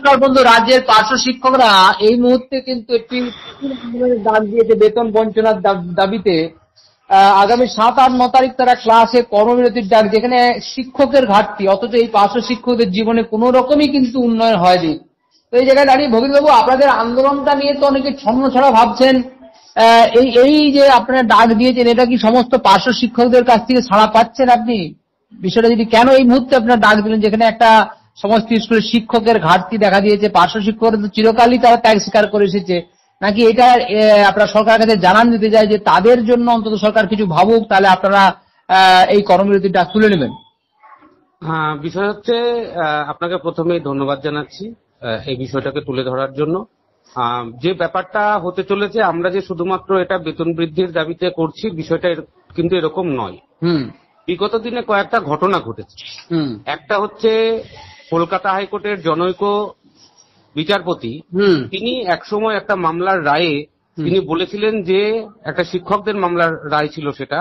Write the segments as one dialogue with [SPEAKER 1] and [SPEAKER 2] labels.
[SPEAKER 1] নমস্কার বন্ধু, রাজ্যের পার্শ্ব শিক্ষকরা এই মুহূর্তে কিন্তু একটি ডাক দিয়েছে বেতন বঞ্চনার দাবিতে। আগামী 7-8-9 তারিখ তারা ক্লাসে কর্মবিরতির ডাক, যেখানে শিক্ষকের ঘাটতি, অথচ এই পার্শ্ব শিক্ষকদের জীবনে কোন রকমই কিন্তু উন্নয়ন হয়নি। তো এই জায়গায় দাঁড়িয়ে ভগীরবাবু, আপনাদের আন্দোলনটা নিয়ে তো অনেকে ছন্ন ছাড়া ভাবছেন। এই যে আপনারা ডাক দিয়েছেন, এটা কি সমস্ত পার্শ্ব শিক্ষকদের কাছ থেকে ছাড়া পাচ্ছেন আপনি? বিষয়টা যদি, কেন এই মুহূর্তে আপনারা ডাক দিলেন, যেখানে একটা সমস্ত স্কুলের শিক্ষকের ঘাটতি দেখা দিয়েছে, পার্শ্ব শিক্ষকরা তো চিরকালই তারা ত্যাগ স্বীকার করে এসেছে, নাকি এটা আপনারা সরকারের কাছে জানান দিতে যায় যে তাদের জন্য অন্তত সরকার কিছু ভাবুক, তাহলে আপনারা এই কর্মবিরতির ডাক তুলে নেবেন?
[SPEAKER 2] হ্যাঁ, বিষয় হচ্ছে, আপনাকে প্রথমেই ধন্যবাদ জানাচ্ছি এই বিষয়টাকে তুলে ধরার জন্য। যে ব্যাপারটা হতে চলেছে, আমরা যে শুধুমাত্র এটা বেতন বৃদ্ধির দাবিতে করছি, বিষয়টা কিন্তু এরকম নয়। বিগত দিনে কয়েকটা ঘটনা ঘটেছে। একটা হচ্ছে কলকাতা হাইকোর্টের জনৈক বিচারপতি, তিনি একসময় একটা মামলার রায়ে তিনি বলেছিলেন যে, একটা শিক্ষকদের মামলার রায় ছিল সেটা,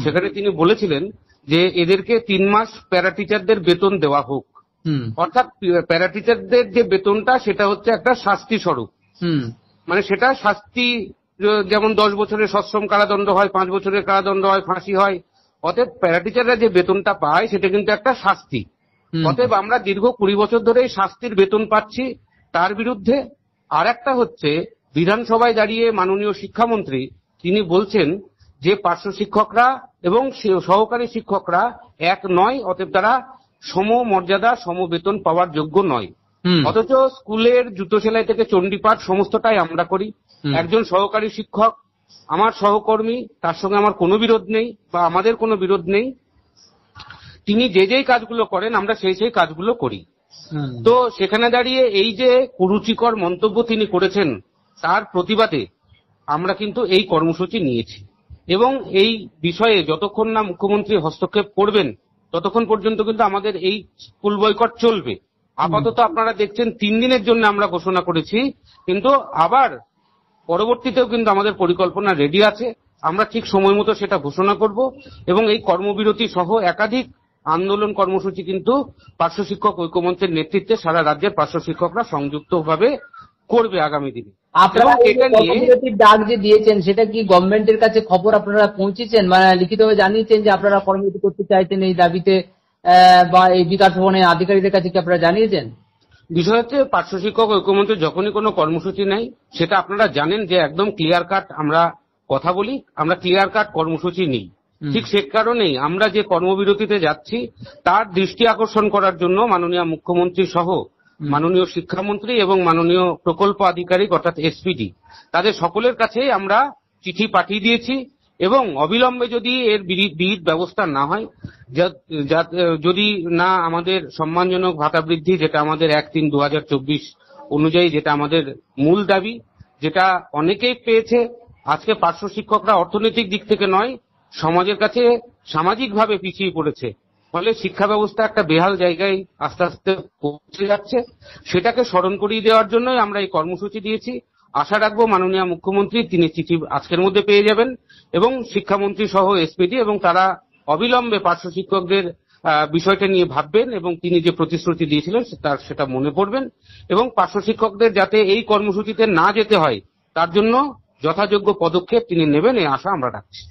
[SPEAKER 2] সেখানে তিনি বলেছিলেন যে এদেরকে 3 মাস প্যারা টিচারদের বেতন দেওয়া হোক। অর্থাৎ প্যারা টিচারদের যে বেতনটা, সেটা হচ্ছে একটা শাস্তি স্বরূপ। মানে সেটা শাস্তি, যেমন 10 বছরের সশ্রম কারাদণ্ড হয়, 5 বছরের কারাদণ্ড হয়, ফাঁসি হয়। অতএব প্যারা টিচাররা যে বেতনটা পায় সেটা কিন্তু একটা শাস্তি। অতএব আমরা দীর্ঘ 20 বছর ধরে এই শাস্তির বেতন পাচ্ছি, তার বিরুদ্ধে। আর একটা হচ্ছে, বিধানসভায় দাঁড়িয়ে মাননীয় শিক্ষামন্ত্রী তিনি বলছেন যে পার্শ্ব শিক্ষকরা এবং সহকারী শিক্ষকরা এক নয়, অতএব তারা সমমর্যাদা সমবেতন পাওয়ার যোগ্য নয়। অথচ স্কুলের জুতো সেলাই থেকে চণ্ডীপাঠ সমস্তটাই আমরা করি। একজন সহকারী শিক্ষক আমার সহকর্মী, তার সঙ্গে আমার কোনো বিরোধ নেই বা আমাদের কোনো বিরোধ নেই। তিনি যেই কাজগুলো করেন আমরা সেই কাজগুলো করি। তো সেখানে দাঁড়িয়ে এই যে কুরুচিকর মন্তব্য তিনি করেছেন, তার প্রতিবাদে আমরা কিন্তু এই কর্মসূচি নিয়েছি। এবং এই বিষয়ে যতক্ষণ না মুখ্যমন্ত্রী হস্তক্ষেপ করবেন, ততক্ষণ পর্যন্ত কিন্তু আমাদের এই স্কুল বয়কট চলবে। আপাতত আপনারা দেখছেন 3 দিনের জন্য আমরা ঘোষণা করেছি, কিন্তু আবার পরবর্তীতেও কিন্তু আমাদের পরিকল্পনা রেডি আছে। আমরা ঠিক সময় মতো সেটা ঘোষণা করব এবং এই কর্মবিরতি সহ একাধিক আন্দোলন কর্মসূচি কিন্তু পার্শ্ব শিক্ষক ঐক্যমঞ্চের নেতৃত্বে সারা রাজ্যের পার্শ্ব শিক্ষকরা সংযুক্তভাবে করবে আগামী দিনে।
[SPEAKER 1] আপনারা এটা কর্মবিরতির ডাক যে দিয়েছেন, সেটা কি গভর্নমেন্টের কাছে খবর আপনারা পৌঁছেছেন, মানে লিখিতভাবে জানিয়েছেন যে আপনারা কর্মবিরতি করতে চাইছেন এই দাবিতে, বা এই বিকাশ ভবনের আধিকারিকদের কাছে কি আপনারা জানিয়েছেন?
[SPEAKER 2] বিষয় হচ্ছে, পার্শ্ব শিক্ষক ঐক্যমঞ্চ যখনই কোনো কর্মসূচি নেয়, সেটা আপনারা জানেন যে একদম ক্লিয়ার কাট আমরা কথা বলি, আমরা ক্লিয়ার কাট কর্মসূচি নিই। ঠিক সে কারণেই আমরা যে কর্মবিরতিতে যাচ্ছি তার দৃষ্টি আকর্ষণ করার জন্য মাননীয় মুখ্যমন্ত্রী সহ মাননীয় শিক্ষামন্ত্রী এবং মাননীয় প্রকল্প আধিকারিক অর্থাৎ এসপিডি, তাদের সকলের কাছেই আমরা চিঠি পাঠিয়ে দিয়েছি। এবং অবিলম্বে যদি এর বিহিত ব্যবস্থা না হয়, যদি না আমাদের সম্মানজনক ভাতা বৃদ্ধি, যেটা আমাদের 1-3-2024 অনুযায়ী যেটা আমাদের মূল দাবি, যেটা অনেকেই পেয়েছে, আজকে পার্শ্ব শিক্ষকরা অর্থনৈতিক দিক থেকে নয়, সমাজের কাছে সামাজিকভাবে পিছিয়ে পড়েছে। ফলে শিক্ষা ব্যবস্থা একটা বেহাল জায়গায় আস্তে আস্তে পৌঁছে যাচ্ছে। সেটাকে স্মরণ করিয়ে দেওয়ার জন্যই আমরা এই কর্মসূচি দিয়েছি। আশা রাখবো মাননীয় মুখ্যমন্ত্রী তিনি চিঠি আজকের মধ্যে পেয়ে যাবেন এবং শিক্ষামন্ত্রী সহ এসপিডি, এবং তারা অবিলম্বে পার্শ্ব শিক্ষকদের বিষয়টা নিয়ে ভাববেন এবং তিনি যে প্রতিশ্রুতি দিয়েছিলেন সেটা মনে পড়বেন এবং পার্শ্ব শিক্ষকদের যাতে এই কর্মসূচিতে না যেতে হয় তার জন্য যথাযোগ্য পদক্ষেপ তিনি নেবেন, এই আশা আমরা রাখছি।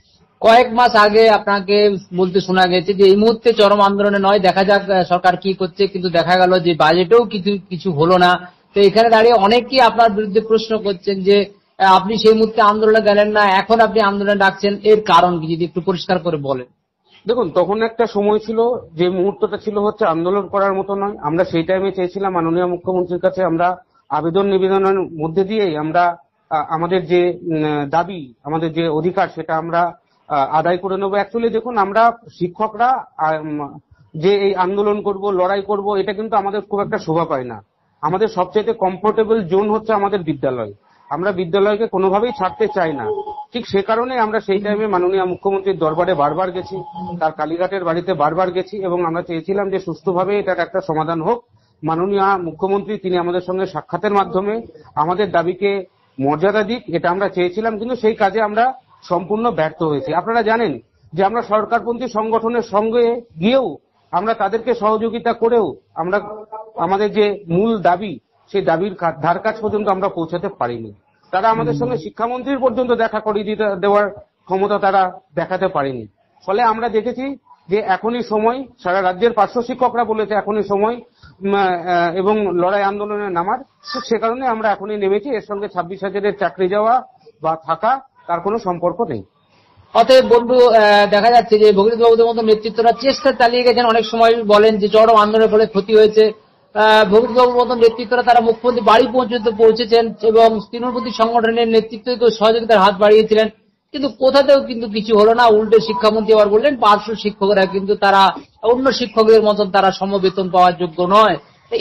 [SPEAKER 1] কয়েক মাস আগে আপনাকে বলতে শোনা গেছে যে এই মুহূর্তে চরম আন্দোলনে নয়, দেখা যাক সরকার কি করছে, কিন্তু দেখা গেল যে বাজেটেও কিছু হলো না। তো এখানে দাঁড়িয়ে অনেকেই আপনার বিরুদ্ধে প্রশ্ন করছেন যে আপনি সেই মুহূর্তে আন্দোলনে গেলেন না, এখন আপনি আন্দোলনে ডাকছেন, এর কারণ কি যদি একটু পরিষ্কার করে বলেন?
[SPEAKER 2] দেখুন, তখন একটা সময় ছিল, যে মুহূর্তটা ছিল হচ্ছে আন্দোলন করার মতো নয়। আমরা সেই টাইমে চেয়েছিলাম মাননীয় মুখ্যমন্ত্রীর কাছে আমরা আবেদন নিবেদনের মধ্যে দিয়েই আমরা আমাদের যে দাবি, আমাদের যে অধিকার, সেটা আমরা আদায় করে নেবো। অ্যাকচুয়ালি দেখুন, আমরা শিক্ষকরা যে এই আন্দোলন করব, লড়াই করব, এটা কিন্তু আমাদের খুব একটা শোভা পায় না। আমাদের সবচেয়ে কমফোর্টেবল জোন হচ্ছে আমাদের বিদ্যালয়। আমরা বিদ্যালয়কে কোনোভাবেই ছাড়তে চাই না। ঠিক সে কারণে আমরা সেই টাইমে মাননীয় মুখ্যমন্ত্রীর দরবারে বারবার গেছি, তার কালীঘাটের বাড়িতে বারবার গেছি এবং আমরা চেয়েছিলাম যে সুস্থভাবে এটার একটা সমাধান হোক। মাননীয় মুখ্যমন্ত্রী তিনি আমাদের সঙ্গে সাক্ষাতের মাধ্যমে আমাদের দাবিকে মর্যাদা দিক, এটা আমরা চেয়েছিলাম, কিন্তু সেই কাজে আমরা সম্পূর্ণ ব্যর্থ হয়েছি। আপনারা জানেন যে আমরা সরকারপন্থী সংগঠনের সঙ্গে গিয়েও, আমরা তাদেরকে সহযোগিতা করেও আমরা আমাদের যে মূল দাবি সেই দাবির ধার কাছ পর্যন্ত আমরা পৌঁছাতে পারিনি। তারা আমাদের সঙ্গে শিক্ষামন্ত্রীর পর্যন্ত দেখা করিয়ে দেওয়ার ক্ষমতা তারা দেখাতে পারেনি। ফলে আমরা দেখেছি যে এখনই সময়, সারা রাজ্যের পার্শ্ব শিক্ষকরা বলেছে এখনই সময় এবং লড়াই আন্দোলনে নামার। সে কারণে আমরা এখনই নেমেছি। এর সঙ্গে 26,000-এর চাকরি যাওয়া বা থাকা তার কোনো সম্পর্ক নেই।
[SPEAKER 1] অতএব বন্ধু, দেখা যাচ্ছে যে ভগীরথ বাবুদের মতো নেতৃত্বরা চেষ্টা চালিয়ে গেছেন। অনেক সময় বলেন যে চরম আন্দোলনের ফলে ক্ষতি হয়েছে। ভগীরথ বাবুর মতো নেতৃত্বরা তারা মুখ্যমন্ত্রী বাড়ি পর্যন্ত পৌঁছেছেন এবং তৃণমূলপন্থী সংগঠনের নেতৃত্বে সহযোগিতার হাত বাড়িয়েছিলেন, কিন্তু কোথাতেও কিন্তু কিছু হলো না। উল্টে শিক্ষামন্ত্রী আবার বললেন পার্শ্ব শিক্ষকরা কিন্তু তারা অন্য শিক্ষকদের মতন তারা সমবেতন পাওয়ার যোগ্য নয়।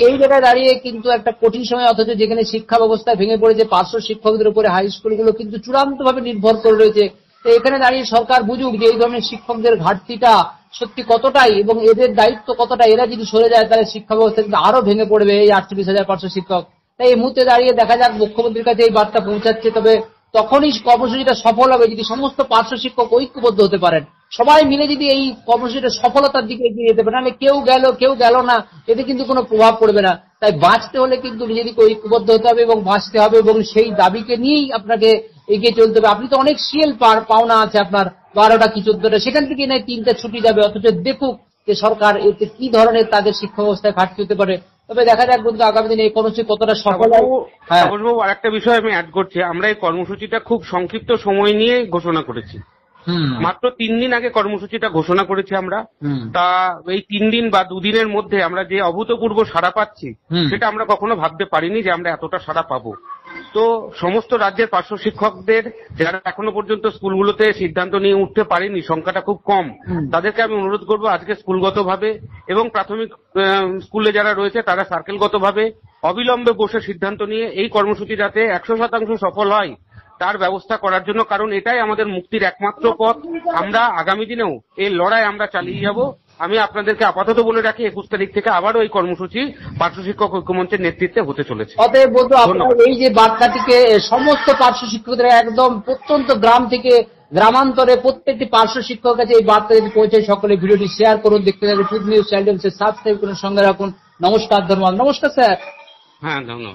[SPEAKER 1] এই জায়গায় দাঁড়িয়ে কিন্তু একটা কঠিন সময়, অথচ যেখানে শিক্ষা ব্যবস্থা ভেঙে পড়েছে, পার্শ্ব শিক্ষকদের উপরে হাই স্কুলগুলো কিন্তু চূড়ান্তভাবে নির্ভর করে রয়েছে। তো এখানে দাঁড়িয়ে সরকার বুঝুক যে এই ধরনের শিক্ষকদের ঘাটতিটা সত্যি কতটাই এবং এদের দায়িত্ব কতটা। এরা যদি সরে যায় তাহলে শিক্ষা ব্যবস্থা কিন্তু আরো ভেঙে পড়বে এই 48,000 পার্শ্ব শিক্ষক। তাই এই মুহূর্তে দাঁড়িয়ে দেখা যাক মুখ্যমন্ত্রীর কাছে এই বার্তা পৌঁছাচ্ছে। তবে তখনই কর্মসূচিটা সফল হবে যদি সমস্ত পার্শ্ব শিক্ষক ঐক্যবদ্ধ হতে পারেন, সবাই মিলে যদি এই কর্মসূচিটা সফলতার দিকে এগিয়ে যেতে পারে। নাহলে কেউ গেল না, এতে কিন্তু কোনো প্রভাব পড়বে না। তাই বাঁচতে হলে কিন্তু নিজেদিকে ঐক্যবদ্ধ হতে হবে এবং বাঁচতে হবে এবং সেই দাবিকে নিয়েই আপনাকে এগিয়ে চলতে হবে। আপনি তো অনেক সিএল পাওনা আছে আপনার, 12টা কি 14টা, সেখান থেকে নয় 3টা ছুটি যাবে। অথচ দেখুক যে সরকার এতে কি ধরনের তাদের শিক্ষা ব্যবস্থায় ঘাটতি হতে পারে। তবে দেখা যাক বন্ধু আগামী দিনে এই কর্মসূচি কতটা সফল হয়।
[SPEAKER 2] হ্যাঁ, আরেকটা বিষয় আমি অ্যাড করছি, আমরা এই কর্মসূচিটা খুব সংক্ষিপ্ত সময় নিয়ে ঘোষণা করেছি। মাত্র 3 দিন আগে কর্মসূচিটা ঘোষণা করেছি আমরা। তা এই 3 দিন বা 2 দিনের মধ্যে আমরা যে অভূতপূর্ব সাড়া পাচ্ছি সেটা আমরা কখনো ভাবতে পারিনি যে আমরা এতটা সাড়া পাবো। তো সমস্ত রাজ্যের পার্শ্ব শিক্ষকদের যারা এখনো পর্যন্ত স্কুলগুলোতে সিদ্ধান্ত নিয়ে উঠতে পারেনি, সংখ্যাটা খুব কম, তাদেরকে আমি অনুরোধ করবো আজকে স্কুলগতভাবে এবং প্রাথমিক স্কুলে যারা রয়েছে তারা সার্কেলগতভাবে অবিলম্বে বসে সিদ্ধান্ত নিয়ে এই কর্মসূচি যাতে 100% সফল হয় তার ব্যবস্থা করার জন্য। কারণ এটাই আমাদের মুক্তির একমাত্র পথ। আমরা আগামী দিনেও এই লড়াই আমরা চালিয়ে যাব। আমি আপনাদেরকে আপাতত বলে রাখি 21 তারিখ থেকে আবারও এই কর্মসূচি পার্শ্ব শিক্ষক ঐক্যমঞ্চের নেতৃত্বে হতে চলেছে।
[SPEAKER 1] অতএব বন্ধু, আপনার এই যে বার্তাটিকে সমস্ত পার্শ্ব শিক্ষকদের একদম প্রত্যন্ত গ্রাম থেকে গ্রামান্তরে প্রত্যেকটি পার্শ্ব শিক্ষকের কাছে এই বার্তা যদি পৌঁছে, সকলে ভিডিওটি শেয়ার করুন, দেখতে থাকুন ট্রুথ নিউজ চ্যানেল, সাবস্ক্রাইব করুন, সঙ্গে রাখুন। নমস্কার, ধন্যবাদ। নমস্কার স্যার।
[SPEAKER 2] হ্যাঁ, ধন্যবাদ।